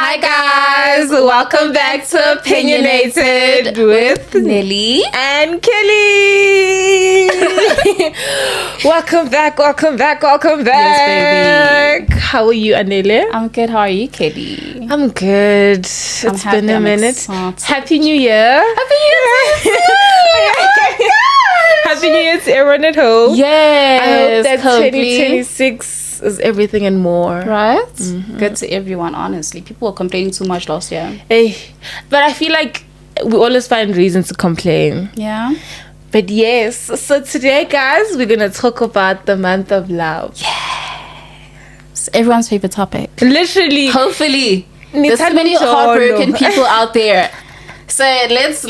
Hi guys, welcome back to Opinionated with Nelly and Kelly. welcome back. Yes, baby. How are you, Anele? I'm good. How are you, Kelly? I'm good. It's been a minute. Happy New Year. Happy New Year. Happy New Year to everyone at home. Yes. I hope that 2026 is everything and more. Right? Mm-hmm. Good to everyone, honestly. People were complaining too much last year. Hey, but I feel like we always find reasons to complain. Yeah. But yes, so today, guys, we're going to talk about the month of love. Yes. Everyone's favorite topic. Literally. Hopefully. There's so many heartbroken people out there. So let's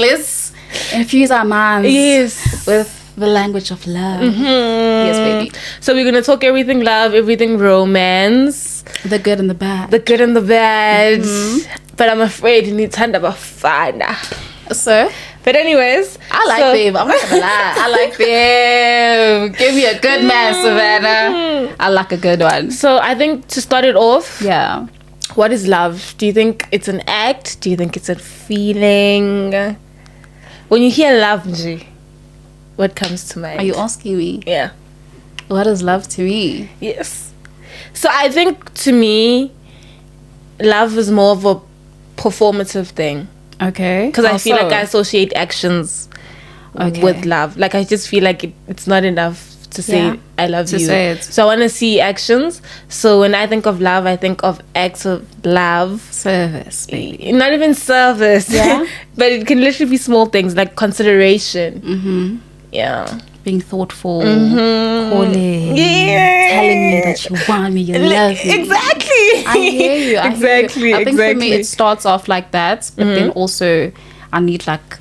infuse our minds with the language of love. Mm-hmm. Yes, baby. So we're going to talk everything love, everything romance. The good and the bad. The good and the bad. Mm-hmm. But I'm afraid you need to hand up finer. So? But anyways. I like them. I'm not going to lie. I like them. Give me a good man, Savannah. I like a good one. So I think to start it off. Yeah. What is love? Do you think it's an act? Do you think it's a feeling? When you hear love, G, what comes to mind? Are you asking me? Yeah. What is love to me? Yes. So I think to me, love is more of a performative thing. Okay. Because I feel like I associate actions with love. Like I just feel like it's not enough to say I love you. Say it. So I want to see actions. So when I think of love, I think of acts of love. Service, baby. Not even service. Yeah. But it can literally be small things like consideration. Mm-hmm. Yeah. Being thoughtful. Mm-hmm. Calling. Yeah. Telling me that you want me, you love me. Exactly. I hear you. Exactly. I think for me it starts off like that. But then also I need like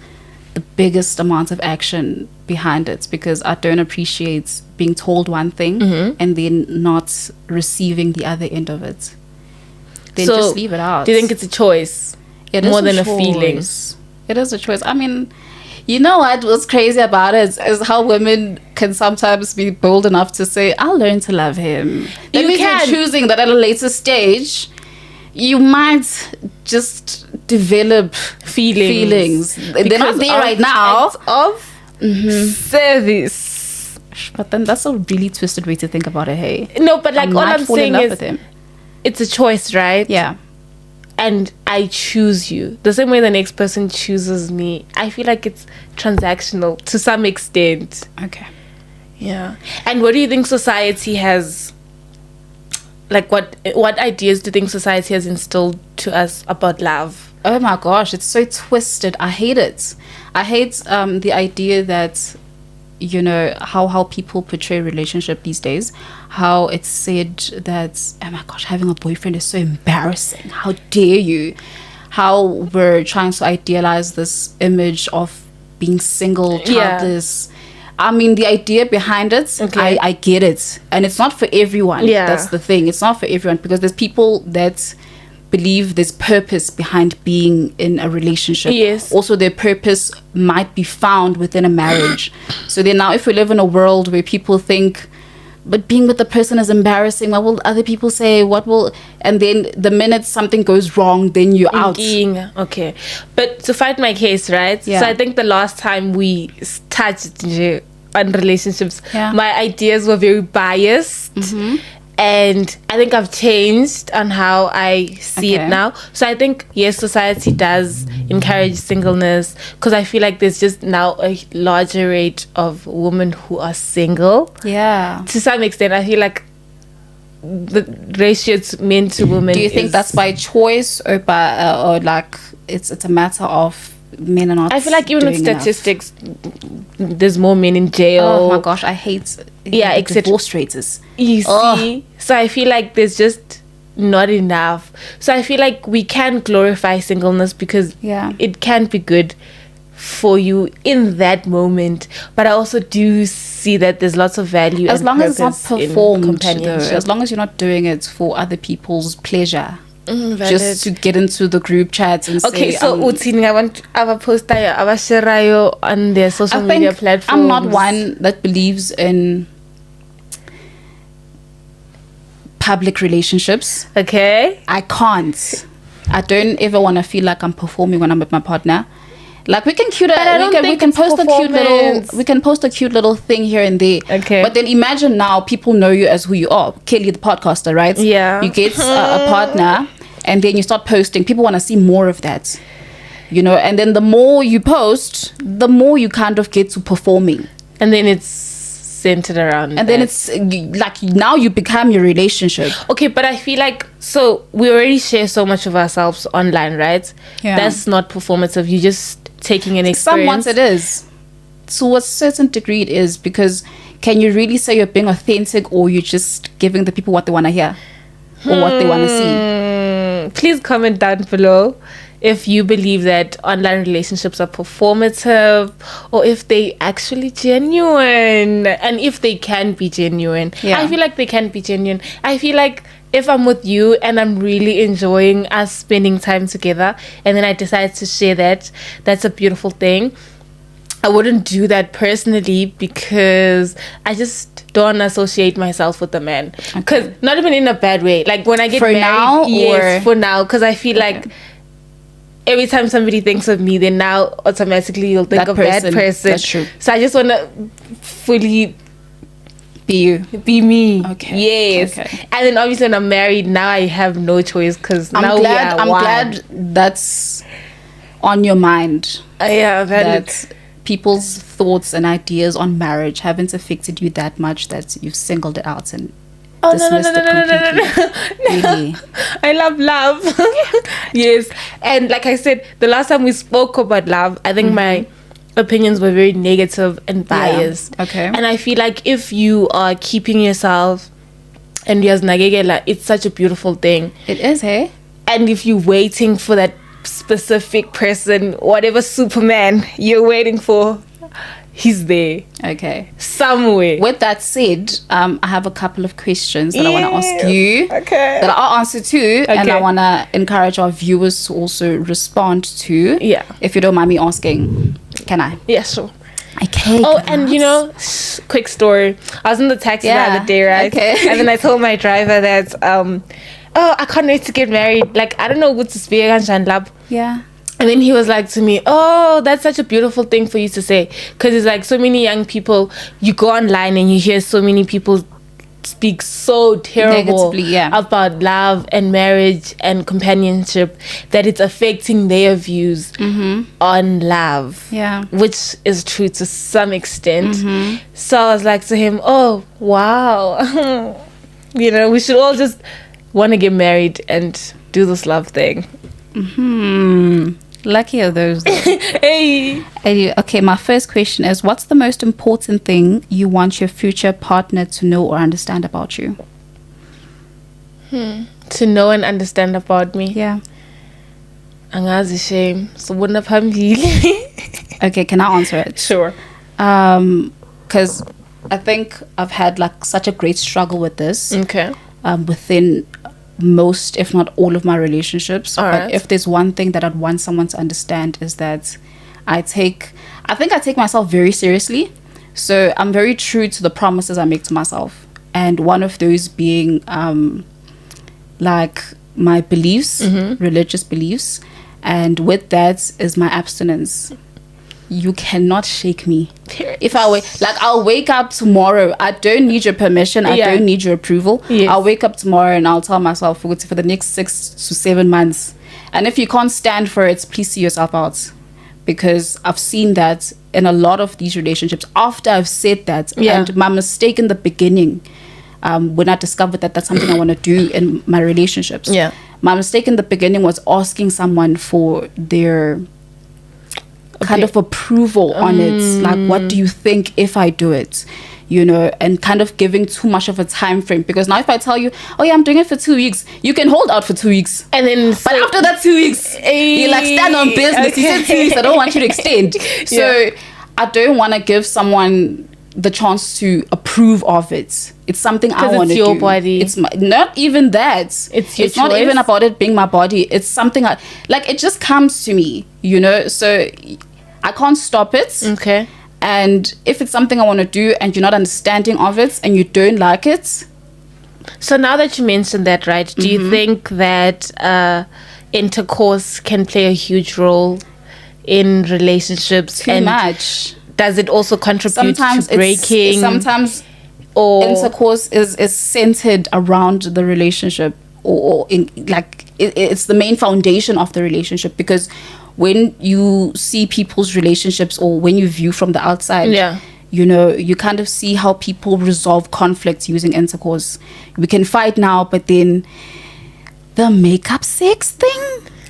the biggest amount of action behind it, because I don't appreciate being told one thing and then not receiving the other end of it. Then so just leave it out. Do you think it's a choice? It more is than a a feeling. It is a choice. I mean, you know what's crazy about it is how women can sometimes be bold enough to say, I'll learn to love him. That means you're choosing that at a later stage you might just develop feelings. They're not there right now. Of service. But then that's a really twisted way to think about it, hey? No, but like all I'm saying is it's a choice, right? Yeah. And I choose you. The same way the next person chooses me. I feel like it's transactional to some extent. Okay. Yeah. And what do you think society has... Like, what ideas do you think society has instilled to us about love? Oh my gosh, it's so twisted. I hate it. I hate the idea that, you know, how people portray relationship these days. How it's said that, oh my gosh, having a boyfriend is so embarrassing. How dare you? How we're trying to idealize this image of being single, childless. Yeah. I mean, the idea behind it, I get it. And it's not for everyone. Yeah. That's the thing. It's not for everyone, because there's people that believe there's purpose behind being in a relationship. Yes. Also, their purpose might be found within a marriage. So then now if we live in a world where people think, but being with the person is embarrassing, what will other people say? And then the minute something goes wrong, then you're out. Okay. But to fight my case, right? Yeah. So I think the last time we touched on relationships, my ideas were very biased. Mm-hmm. And I think I've changed on how I see it now. So I think, yes, society does encourage singleness, because I feel like there's just now a larger rate of women who are single. Yeah. To some extent, I feel like the ratio men to women. Do you think that's by choice or by or like it's a matter of men are not? I feel like even with statistics, there's more men in jail. Oh my gosh, I hate divorce rates. You see, so I feel like there's just not enough. So I feel like we can glorify singleness because it can be good for you in that moment, but I also do see that there's lots of value as long as it's not performed, though, as long as you're not doing it for other people's pleasure. Just to get into the group chats and okay, say, so I want our post our share on their social media platforms. I'm not one that believes in public relationships. Okay, I can't. I don't ever want to feel like I'm performing when I'm with my partner. Like we can post a cute little thing here and there. Okay. But then imagine now people know you as who you are. Kelly the podcaster, right? Yeah. You get a partner and then you start posting. People want to see more of that. You know, and then the more you post, the more you kind of get to performing. And then it's centered around and then it's like now you become your relationship. Okay, but I feel like, so we already share so much of ourselves online, right? Yeah. That's not performative. You're just taking an experience. Somewhat it is. To a certain degree it is, because can you really say you're being authentic, or you're just giving the people what they want to hear or what they want to see? Please comment down below if you believe that online relationships are performative, or if they actually genuine, and if they can be genuine. Yeah. I feel like they can be genuine. I feel like if I'm with you and I'm really enjoying us spending time together, and then I decide to share that, that's a beautiful thing. I wouldn't do that personally, because I just don't associate myself with a man. Because not even in a bad way. Like when I get married, now, yes, for now, because I feel like every time somebody thinks of me, then now automatically you'll think of that person. That's true. So I just want to fully be you, be me. Okay. Yes. Okay. And then obviously when I'm married, now I have no choice, because now I'm glad that's on your mind. Yeah, that people's thoughts and ideas on marriage haven't affected you that much that you've singled it out and dismissed it completely. Really? I love love. Yes. And like I said, the last time we spoke about love, I think my opinions were very negative and biased. Yeah. Okay. And I feel like if you are keeping yourself and you're nagegela, it's such a beautiful thing. It is, hey? And if you're waiting for that specific person, whatever Superman you're waiting for, he's there. Okay. Somewhere. With that said, I have a couple of questions that I want to ask you. Okay. That I'll answer to, and I want to encourage our viewers to also respond to. Yeah. If you don't mind me asking, can I? Yeah, sure. Okay. Oh, and you know, quick story. I was in the taxi the other day, right? Okay. And then I told my driver that, oh, I can't wait to get married. Like, I don't know what to speak and lab. Yeah. And then he was like to me, oh, that's such a beautiful thing for you to say. Because it's like so many young people, you go online and you hear so many people speak so terrible about love and marriage and companionship, that it's affecting their views on love. Yeah. Which is true to some extent. So I was like to him, oh, wow. You know, we should all just want to get married and do this love thing. Lucky are those. Hey. Okay, my first question is, what's the most important thing you want your future partner to know or understand about you? To know and understand about me? Yeah. Angazi shame. So wouldn't have Okay, can I answer it? Sure. Because I think I've had like such a great struggle with this. Okay. Within most, if not all, of my relationships. All but right. if there's one thing that I'd want someone to understand, is that I think I take myself very seriously. So I'm very true to the promises I make to myself, and one of those being like my beliefs, religious beliefs, and with that is my abstinence. You cannot shake me. If I'll wake up tomorrow, I don't need your permission, I don't need your approval. Yes. I'll wake up tomorrow and I'll tell myself for the next 6 to 7 months, and if you can't stand for it, please see yourself out. Because I've seen that in a lot of these relationships, after I've said that, and my mistake in the beginning, when I discovered that that's something I want to do in my relationships, my mistake in the beginning was asking someone for their kind of approval on it. Like, what do you think if I do it? You know, and kind of giving too much of a time frame. Because now if I tell you, oh yeah, I'm doing it for 2 weeks, you can hold out for 2 weeks. And then but after that 2 weeks, you like stand on business. Okay. You said 2 weeks, I don't want you to extend. So I don't want to give someone the chance to approve of it. It's something I want to do. It's your body. It's not even that. It's your choice. Not even about it being my body. It's something it just comes to me, you know. So I can't stop it. Okay. And if it's something I want to do and you're not understanding of it and you don't like it. So now that you mentioned that, right, do you think that intercourse can play a huge role in relationships. Too much. Does it also contribute sometimes to breaking? Sometimes intercourse is centered around the relationship, or in like it's the main foundation of the relationship, because when you see people's relationships or when you view from the outside, you know, you kind of see how people resolve conflicts using intercourse. We can fight now, but then the makeup sex thing,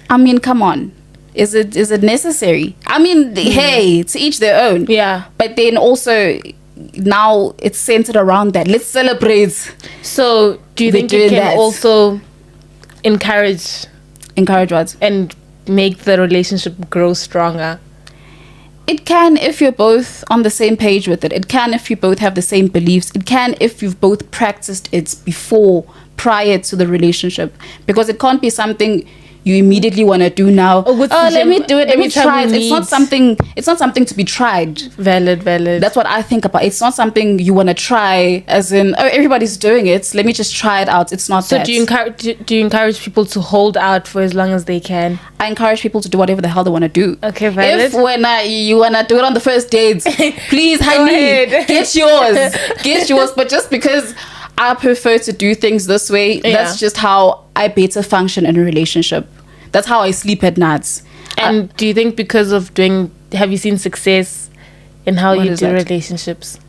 I mean, come on. Is it necessary? I mean, hey, to each their own. Yeah. But then also now it's centered around that. Let's celebrate. So do you think it can also encourage what? And make the relationship grow stronger? It can if you're both on the same page with it. It can if you both have the same beliefs. It can if you've both practiced it prior to the relationship. Because it can't be something you immediately want to do now. Let me do it. Let me try it. It's not something to be tried. Valid. That's what I think about. It's not something you want to try, as in, oh, everybody's doing it, let me just try it out. It's not that. So do you encourage people to hold out for as long as they can? I encourage people to do whatever the hell they want to do. Okay, valid. If when you want to do it on the first dates, please, honey, get yours. But just because I prefer to do things this way, that's just how I better function in a relationship. That's how I sleep at nights. And do you think because of have you seen success in how you do relationships?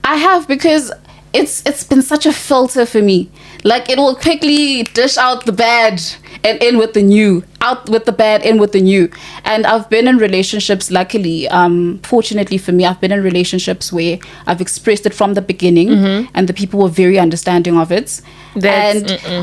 I have, because it's been such a filter for me. Like, it will quickly dish out the bad and in with the new. Out with the bad, in with the new. And I've been in relationships, luckily, fortunately for me, I've been in relationships where I've expressed it from the beginning, and the people were very understanding of it.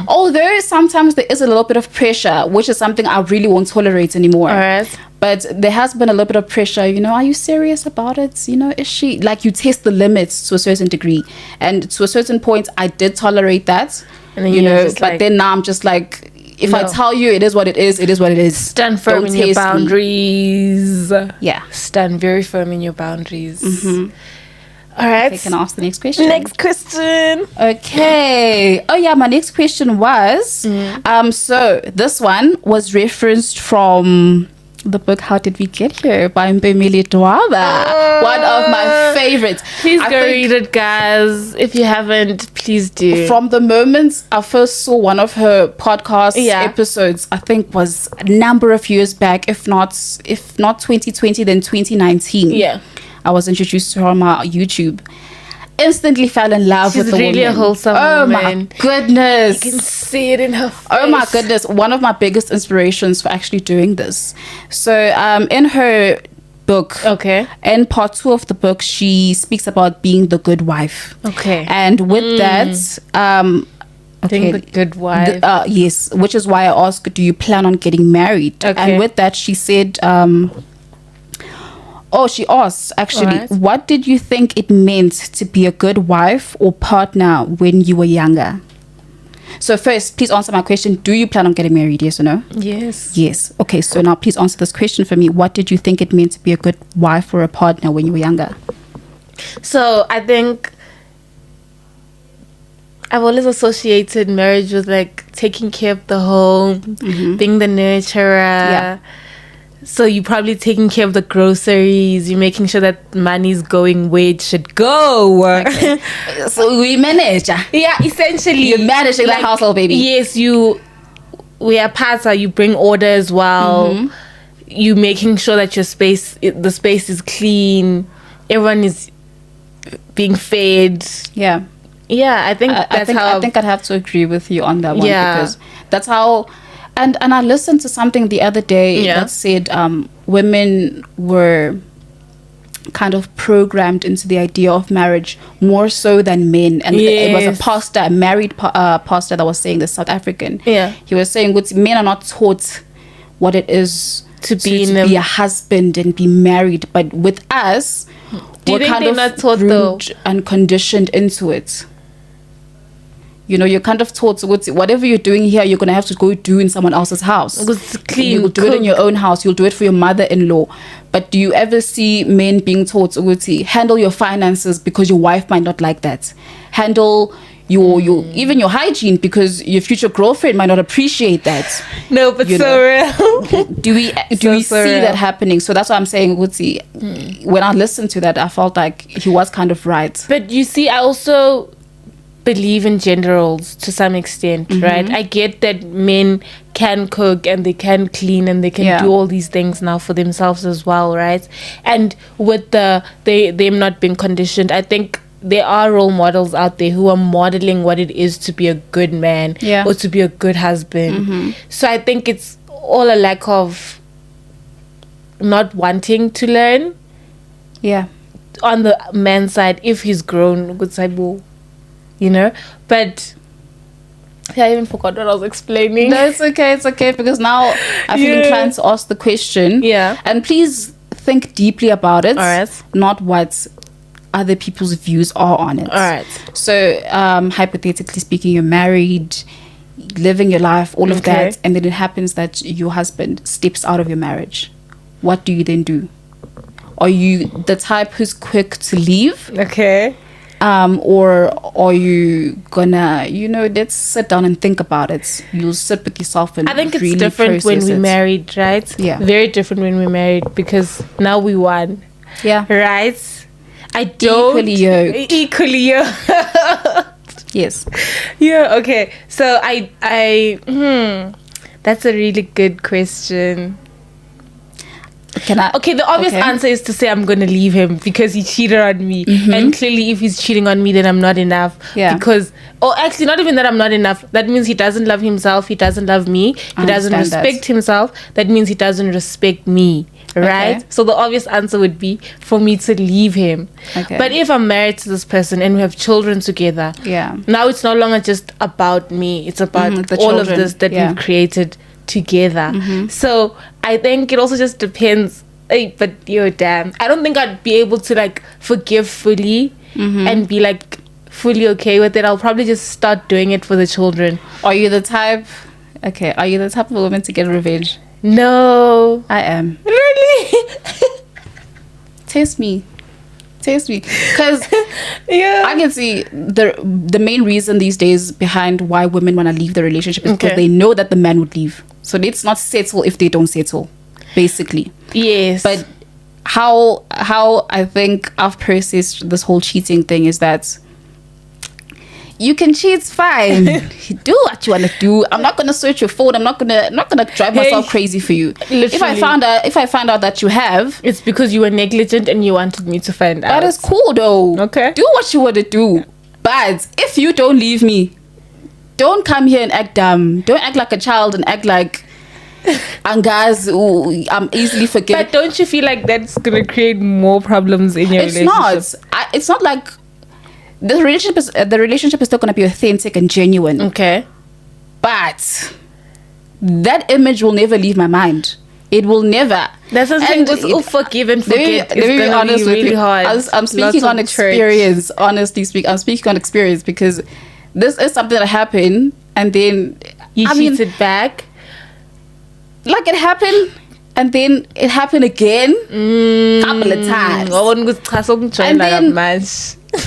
Although sometimes there is a little bit of pressure, which is something I really won't tolerate anymore. All right. But there has been a little bit of pressure, you know, are you serious about it? You know, is she, like, you test the limits to a certain degree. And to a certain point, I did tolerate that, and then you know, but then now I'm just like, if I tell you it is what it is, it is what it is. Stand firm in your boundaries. Yeah. Stand very firm in your boundaries. All right. Okay, can I ask the next question? Next question. Okay. Oh, yeah, my next question was, so this one was referenced from the book How Did We Get Here by Mpemeli Dwaba. One of my favorites. Please go read it, guys. If you haven't, please do. From the moment I first saw one of her podcast episodes, I think was a number of years back, if not 2020, then 2019. Yeah. I was introduced to her on my YouTube. Instantly fell in love with the woman. She's really a wholesome woman. My goodness. You can see it in her face. Oh my goodness. One of my biggest inspirations for actually doing this. So in her book, in part 2 of the book, she speaks about being the good wife. Okay. And with that, being the good wife. Yes, which is why I asked, do you plan on getting married? Okay. And with that, she said, she asked, actually, what did you think it meant to be a good wife or partner when you were younger? So first, please answer my question. Do you plan on getting married? Yes or no? Yes. Yes. Okay, so now please answer this question for me. What did you think it meant to be a good wife or a partner when you were younger? So I think I've always associated marriage with like taking care of the home, being the nurturer. Yeah. So you're probably taking care of the groceries. You're making sure that money's going where it should go. Okay. So we manage. Yeah, essentially. You're managing the household, baby. Yes, we are parts. You bring order as well. You making sure that the space is clean. Everyone is being fed. Yeah. Yeah, I think I think I'd have to agree with you on that one, because that's how. And I listened to something the other day that said women were kind of programmed into the idea of marriage more so than men. And it was a pastor, a married pastor, that was saying this, South African. Yeah. He was saying men are not taught what it is to be a husband and be married. But with us, we're kind of not taught groomed and conditioned into it. You know, you're kind of taught, whatever you're doing here, you're going to have to go do in someone else's house. You'll do it in your own house. You'll do it for your mother-in-law. But do you ever see men being taught, handle your finances because your wife might not like that? Handle your even your hygiene, because your future girlfriend might not appreciate that. No, but real. Do we see that happening? So that's why I'm saying, Wutsi, when I listened to that, I felt like he was kind of right. But you see, I also believe in gender roles to some extent, right? I get that men can cook and they can clean and they can do all these things now for themselves as well, right? And with them not being conditioned, I think there are role models out there who are modeling what it is to be a good man or to be a good husband. So I think it's all a lack of not wanting to learn. Yeah. On the man's side, if he's grown, good side, you know. But I even forgot what I was explaining. No, it's okay, because now I feel inclined to ask the question. Yeah. And please think deeply about it. All right. Not what other people's views are on it. All right. So, hypothetically speaking, you're married, living your life, all of that, and then it happens that your husband steps out of your marriage. What do you then do? Are you the type who's quick to leave? Okay. Or are you gonna, let's sit down and think about it. You'll sit with yourself and I think it's really different when we married, right? Yeah. Very different when we married, because now we won. Yeah. Right? I don't... Equally yoked. Yes. Yeah, okay. So that's a really good question. Okay, the obvious answer is to say I'm going to leave him because he cheated on me. And clearly if he's cheating on me, then I'm not enough. Yeah. Because, actually not even that I'm not enough. That means he doesn't love himself. He doesn't love me. He doesn't respect himself. That means he doesn't respect me. Right? Okay. So the obvious answer would be for me to leave him. Okay. But if I'm married to this person and we have children together, now it's no longer just about me. It's about all of this that we've created together. So I think it also just depends. But damn, I don't think I'd be able to like forgive fully and be like fully okay with it. I'll probably just start doing it for the children. Are you the type of woman to get revenge? No, I am. Really? Taste me, because I can see the main reason these days behind why women want to leave the relationship is because they know that the man would leave. So let's not settle if they don't settle, basically. Yes. But how I think I've processed this whole cheating thing is that you can cheat, fine. Do what you want to do. I'm not gonna search your phone. I'm not gonna drive myself crazy for you. Literally. If I find out that you have, it's because you were negligent and you wanted me to find out. That is cool though. Okay. Do what you want to do. But if you don't leave me, don't come here and act dumb. Don't act like a child and act like guys, I'm easily forgiven. But don't you feel like that's gonna create more problems in your relationship? It's not like the relationship is still gonna be authentic and genuine. Okay. But that image will never leave my mind. It will never. That's something that's forgive and forget. It's gonna be really hard. I'm speaking on experience. Honestly speaking, I'm speaking on experience because this is something that happened and then you cheated back. Like it happened and then it happened again couple of times. And then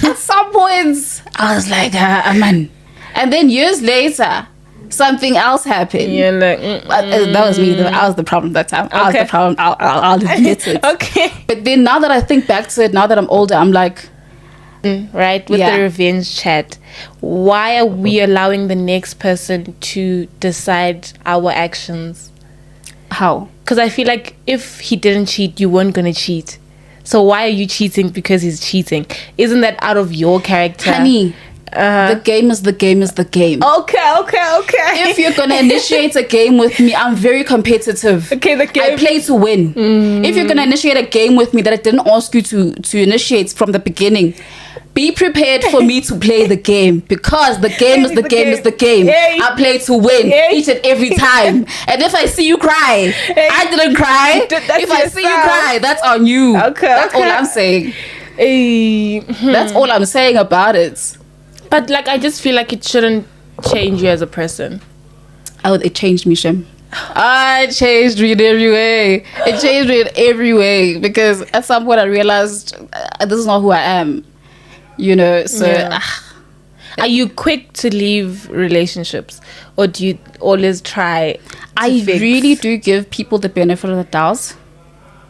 at some points I was like, man. And then years later, something else happened. You're like, that was me. I was the problem that time. I was the problem. I'll admit it. Okay. But then now that I think back to it, now that I'm older, I'm like, right, with the revenge chat, why are we allowing the next person to decide our actions? How? Because I feel like if he didn't cheat, you weren't gonna cheat. So why are you cheating because he's cheating? Isn't that out of your character? Honey, the game is the game is the game. Okay. If you're gonna initiate a game with me, I'm very competitive. Okay, the game. I play to win. If you're gonna initiate a game with me that I didn't ask you to initiate from the beginning, be prepared for me to play the game, because the game is the game is the game. I play to win each and every time. And if I see you cry, I didn't cry. If I see you cry, that's on you. Okay, that's all I'm saying. That's all I'm saying about it. But like, I just feel like it shouldn't change you as a person. Oh, it changed me, Shem. I changed me in every way. It changed me in every way, because at some point I realized this is not who I am. So Are you quick to leave relationships, or do you always try I really do give people the benefit of the doubt.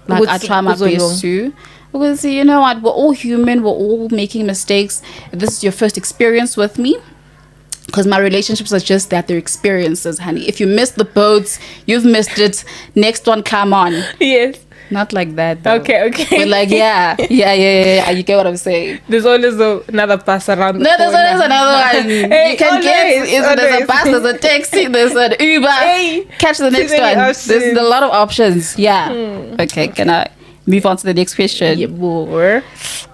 Like, I try my best to. Because, you know what, we're all human, we're all making mistakes. This is your first experience with me. Because my relationships are just that, they're experiences, honey. If you missed the boats, you've missed it. Next one, come on. Yes. Not like that, though. Okay. But like, yeah. You get what I'm saying? There's always another bus around the corner. There's always another one. Hey, you can there's a bus, there's a taxi, there's an Uber. Hey, catch the next one. Options. There's a lot of options. Yeah. Okay, can I move on to the next question? Yeah, boy.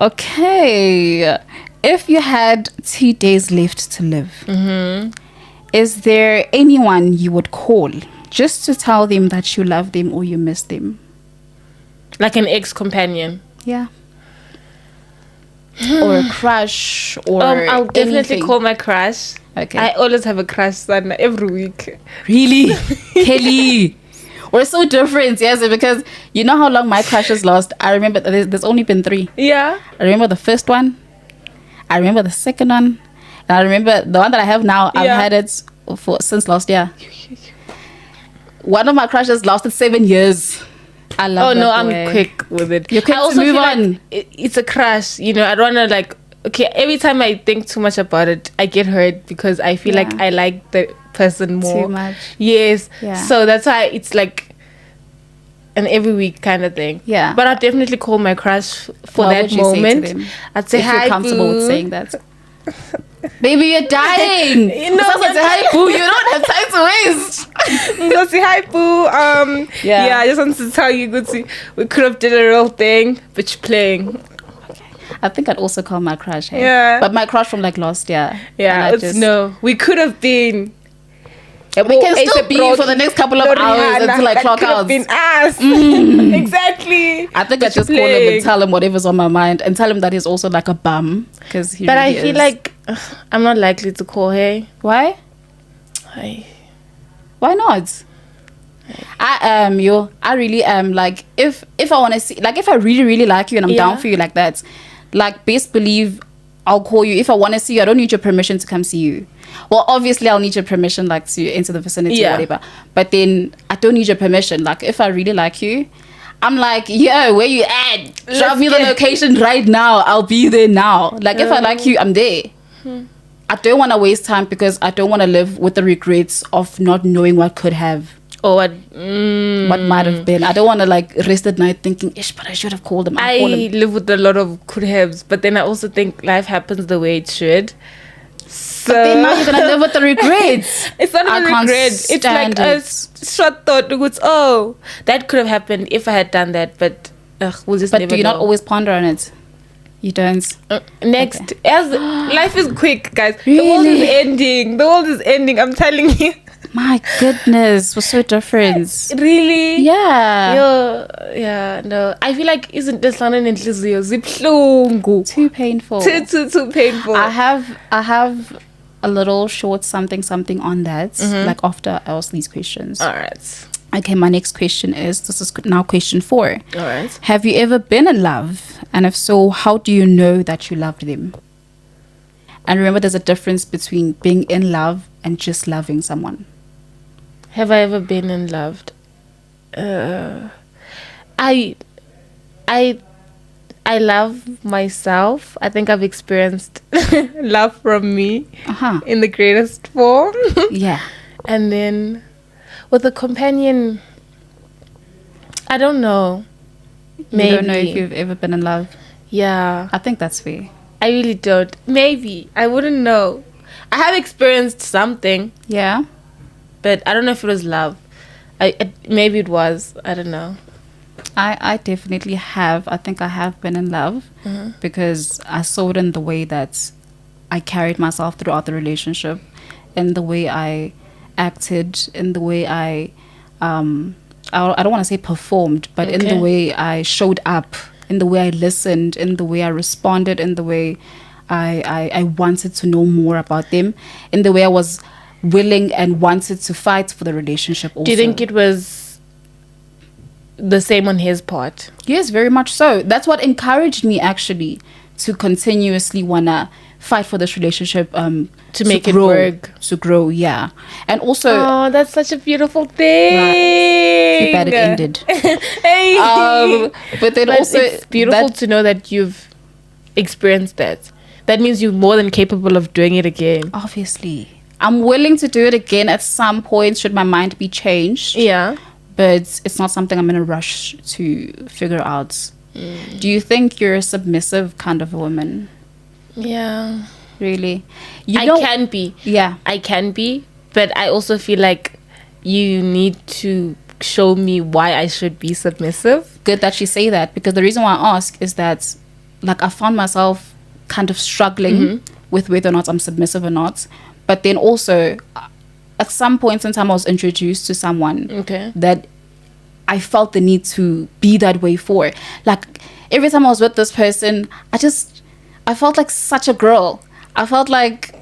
Okay. If you had 2 days left to live, is there anyone you would call just to tell them that you love them or you miss them? Like an ex-companion? Yeah. Or a crush, or I'll definitely anything. call my crush. Okay. I always have a crush, son, every week. Really? Kelly? We're so different, yes, because you know how long my crushes last? I remember there's only been 3. Yeah. I remember the first one. I remember the second one. And I remember the one that I have now, I've had it since last year. One of my crushes lasted 7 years. I love it. I'm quick with it. You're quick I also to move feel on. like it's a crush, you know. I don't want to okay, every time I think too much about it, I get hurt because I feel like I like the person more. Too much. Yes. Yeah. So that's why it's like an every week kind of thing. Yeah. But I'll definitely call my crush for What that would you moment. say to them? I'd say, if hi, you're comfortable boo. with saying that. Baby, you're dying. You know, Say hi, boo. You don't have time to waste. Go say hi, boo. Yeah, I just wanted to tell you, we could have did a real thing, but you're playing. I think I'd also call my crush. Hey? Yeah. But my crush from like last year. Yeah, we could have been. And we can still be for the next couple of hours until I clock out. Been us. Exactly. I think I just call him and tell him whatever's on my mind and tell him that he's also like a bum. But really I feel like I'm not likely to call her. Why? Why not? I really am. Like, if I want to see, like, if I really, really like you and I'm down for you like that, like, best believe I'll call you. If I want to see you, I don't need your permission to come see you. Well, obviously, I'll need your permission, like, to enter the vicinity or whatever. But then I don't need your permission. Like, if I really like you, I'm like, yo, where you at? Drop me the location right now. I'll be there now. Like, if I like you, I'm there. I don't want to waste time because I don't want to live with the regrets of not knowing what could have. Or what might have been. I don't want to like rest at night thinking, ish, but I should have called him. I live with a lot of could haves, but then I also think life happens the way it should. So but then now you're gonna live with the regrets. It's not a regret. It's like a short thought. Oh, that could have happened if I had done that, but we'll just never know. But do you not always ponder on it? You don't. Next, as life is quick, guys. Really? The world is ending. The world is ending. I'm telling you. My goodness, we're so different. Really? Yeah. Yeah. No, I feel like isn't this one zibhlungu? Too painful. Too painful. I have a little short something on that. Like after I ask these questions. All right. Okay, my next question is, this is now question 4. All right. Have you ever been in love? And if so, how do you know that you loved them? And remember, there's a difference between being in love and just loving someone. Have I ever been in love? I love myself. I think I've experienced love from me in the greatest form. Yeah. And then with a companion, I don't know. Maybe. You don't know if you've ever been in love? Yeah. I think that's fair. I really don't. Maybe. I wouldn't know. I have experienced something. Yeah. But I don't know if it was love. Maybe it was. I don't know. I definitely have. I think I have been in love because I saw it in the way that I carried myself throughout the relationship, in the way I acted, in the way I don't want to say performed, but in the way I showed up, in the way I listened, in the way I responded, in the way I wanted to know more about them, in the way I was willing and wanted to fight for the relationship also. Do you think it was the same on his part? Yes, very much so. That's what encouraged me actually to continuously wanna fight for this relationship to make it work, to grow. Yeah. And also, oh, that's such a beautiful thing. Right. Too bad it ended. Hey. But then also it's beautiful to know that you've experienced that. That means you're more than capable of doing it again. Obviously, I'm willing to do it again at some point should my mind be changed. Yeah. But it's not something I'm in a rush to figure out. Do you think you're a submissive kind of a woman? Yeah. Really? I can be. Yeah. I can be. But I also feel like you need to show me why I should be submissive. Good that you say that, because the reason why I ask is that, like, I found myself kind of struggling with whether or not I'm submissive or not. But then also, at some point in time, I was introduced to someone that I felt the need to be that way for. Like, every time I was with this person, I felt like such a girl. I felt like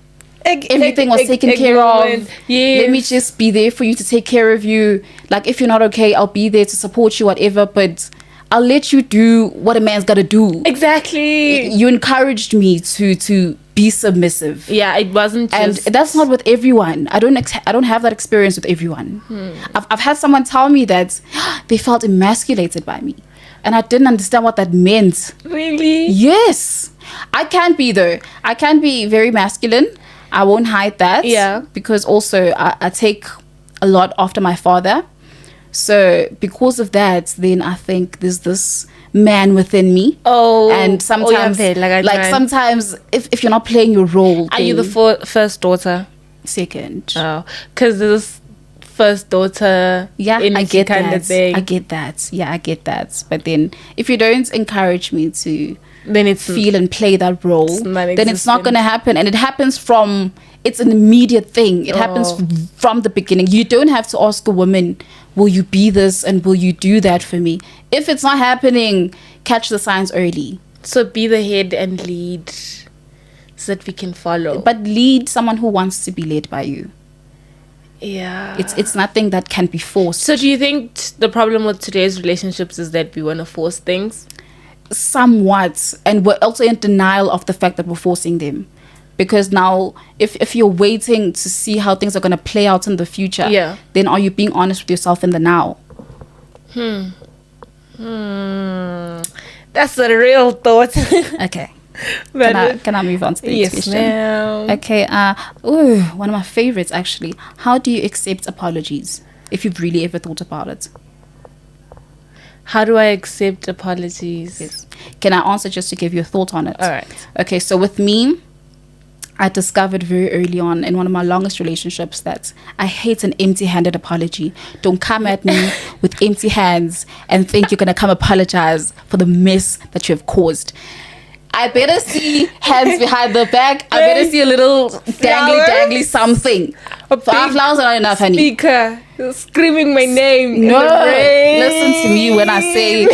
everything was taken care of. Yes. Let me just be there for you, to take care of you. Like, if you're not okay, I'll be there to support you, whatever. But I'll let you do what a man's got to do. Exactly. You encouraged me to be submissive. Yeah, it wasn't just... And that's not with everyone. I don't have that experience with everyone. I've had someone tell me that they felt emasculated by me, and I didn't understand what that meant. Really? Yes. I can be, though. I can be very masculine. I won't hide that. Yeah. Because also I take a lot after my father. So because of that, then I think there's this man within me. Oh. And sometimes, sometimes if you're not playing your role. Are you the first daughter? Second. Oh. Because this first daughter. Yeah, I get kind that. Of thing. I get that. Yeah, I get that. But then if you don't encourage me to feel and play that role, then it's not going to happen. And it happens it's an immediate thing. It happens from the beginning. You don't have to ask a woman, will you be this and will you do that for me? If it's not happening, catch the signs early. So be the head and lead so that we can follow. But lead someone who wants to be led by you. Yeah. It's nothing that can be forced. So do you think the problem with today's relationships is that we want to force things? Somewhat. And we're also in denial of the fact that we're forcing them. Because now, if you're waiting to see how things are going to play out in the future, then are you being honest with yourself in the now? That's a real thought. Okay. Can I move on to the next question? Ma'am. Okay. One of my favorites, actually. How do you accept apologies, if you've really ever thought about it? How do I accept apologies? Yes. Can I answer just to give you a thought on it? All right. Okay, so with me, I discovered very early on in one of my longest relationships that I hate an empty-handed apology. Don't come at me with empty hands and think you're going to come apologize for the mess that you have caused. I better see hands behind the back. I better see a little dangly something. Flowers are not enough, honey. Speaker screaming my name. No, listen to me when I say,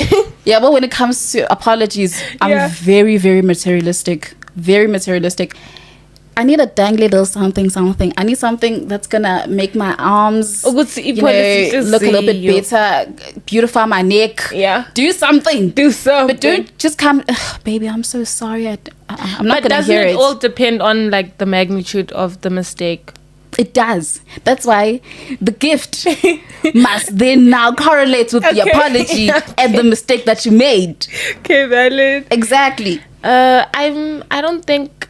yeah, but when it comes to apologies, I'm very, very materialistic. Very materialistic. I need a dangly little something. I need something that's gonna make my arms look a little bit better, beautify my neck. Yeah, do something. But don't just come, baby. I'm so sorry. I'm not gonna hear it. But doesn't it all depend on like the magnitude of the mistake? It does. That's why the gift must then now correlate with the apology and the mistake that you made. Okay, valid. Exactly. I don't think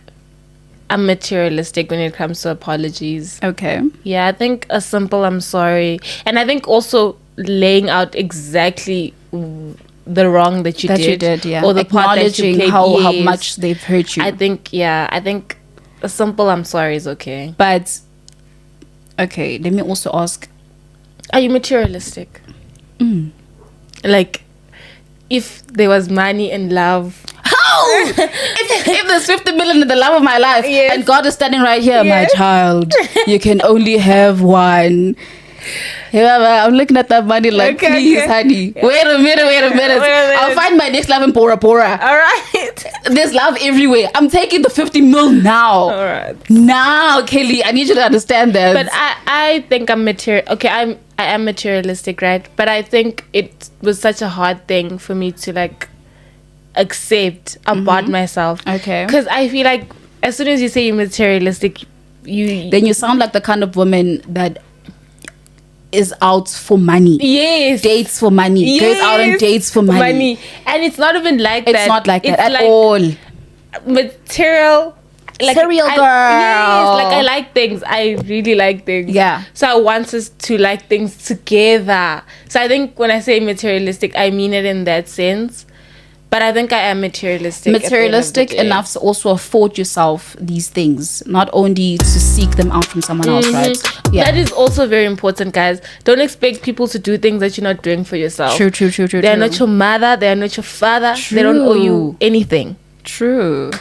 I'm materialistic when it comes to apologies. Okay. Yeah, I think a simple I'm sorry. And I think also laying out exactly the wrong that you did. Yeah. Or the part that you played, how much they've hurt you. I think a simple I'm sorry is okay. But, okay, let me also ask. Are you materialistic? Like, if there was money and love... How? if there's 50 million in the love of my life and God is standing right here, my child, you can only have one. Yeah, I'm looking at that money like, please, honey. Wait a minute. I'll find my next love in Pora Pora. All right. There's love everywhere. I'm taking the 50 mil now. All right. Now, Kelly, I need you to understand that. But I think I'm material. Okay, I am materialistic, right? But I think it was such a hard thing for me to like accept about myself. Okay. Because I feel like as soon as you say you're materialistic, then you sound like the kind of woman that is out for money. Yes. Dates for money. Yes. Goes out on dates for money. And it's not even like that. It's not like that at like all. Material. Like, Serial girl. Yes, like I like things. I really like things. Yeah. So I want us to like things together. So I think when I say materialistic, I mean it in that sense. But I think I am materialistic. Materialistic enough to also afford yourself these things, not only to seek them out from someone else, right? Yeah. That is also very important, guys. Don't expect people to do things that you're not doing for yourself. True. They're not your mother. They're not your father. True. They don't owe you anything. True.